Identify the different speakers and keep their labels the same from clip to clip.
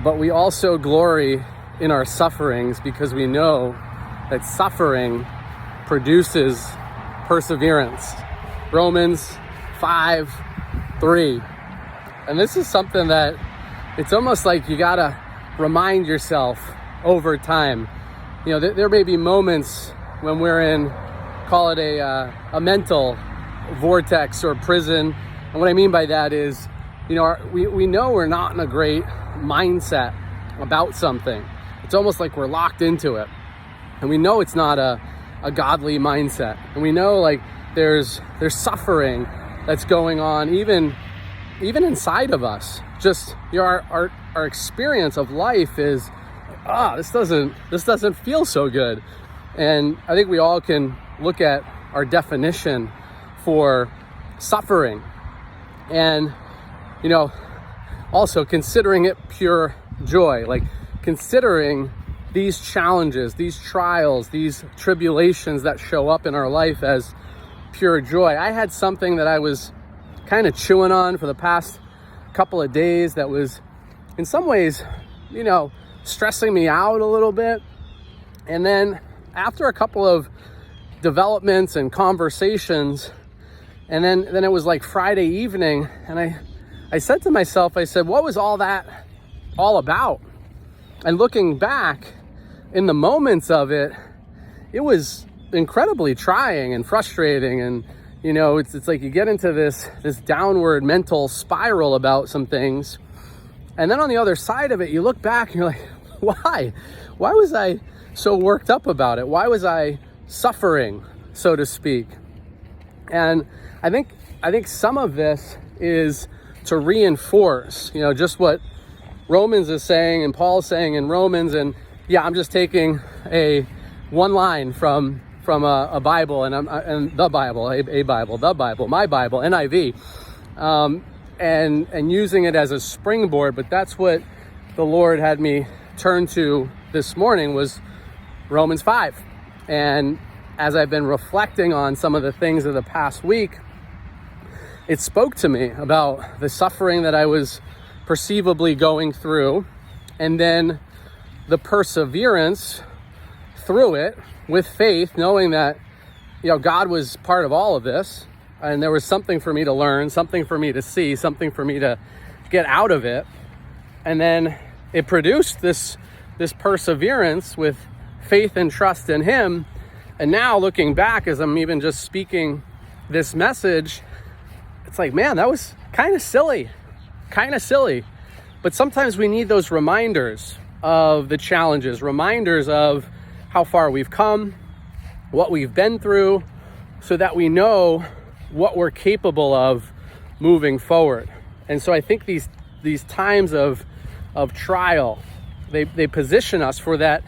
Speaker 1: but we also glory in our sufferings because we know that suffering produces perseverance. Romans 5:3. And this is something that it's almost like you gotta remind yourself over time. You know, there may be moments when we're in, call it a mental vortex or prison. And what I mean by that is, you know, we know we're not in a great mindset about something. It's almost like we're locked into it. And we know it's not a godly mindset. And we know like there's suffering that's going on even inside of us. Just, you know, our experience of life is, this doesn't feel so good. And I think we all can look at our definition for suffering and, you know, also considering it pure joy, like considering these challenges, these trials, these tribulations that show up in our life as pure joy. I had something that I was kind of chewing on for the past couple of days that was in some ways, you know, stressing me out a little bit. And then after a couple of developments and conversations, and then it was like Friday evening, and I said to myself, I said, what was all that all about? And looking back in the moments of it, it was incredibly trying and frustrating. And, you know, it's like you get into this downward mental spiral about some things. And then on the other side of it, you look back and you're like, why? Why was I so worked up about it? Why was I suffering, so to speak? And I think some of this is to reinforce, you know, just what Romans is saying and Paul's saying in Romans. And yeah, I'm just taking one line from a Bible and the Bible, the Bible, my Bible, NIV, and using it as a springboard. But that's what the Lord had me turn to this morning was Romans 5. And as I've been reflecting on some of the things of the past week, it spoke to me about the suffering that I was perceivably going through, and then the perseverance through it with faith, knowing that, you know, God was part of all of this, and there was something for me to learn, something for me to see, something for me to get out of it. And then it produced this perseverance with faith and trust in Him. And now looking back, as I'm even just speaking this message, it's like, man, that was kind of silly. But sometimes we need those reminders of the challenges, reminders of how far we've come, what we've been through, so that we know what we're capable of moving forward. And so I think these times of trial, they position us for that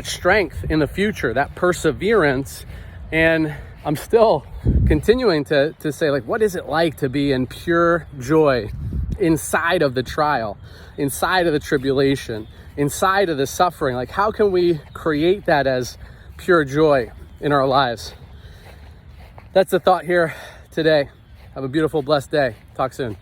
Speaker 1: strength in the future, that perseverance. And I'm still continuing to say, like, what is it like to be in pure joy inside of the trial, inside of the tribulation, inside of the suffering? Like, how can we create that as pure joy in our lives? That's the thought here today. Have a beautiful, blessed day. Talk soon.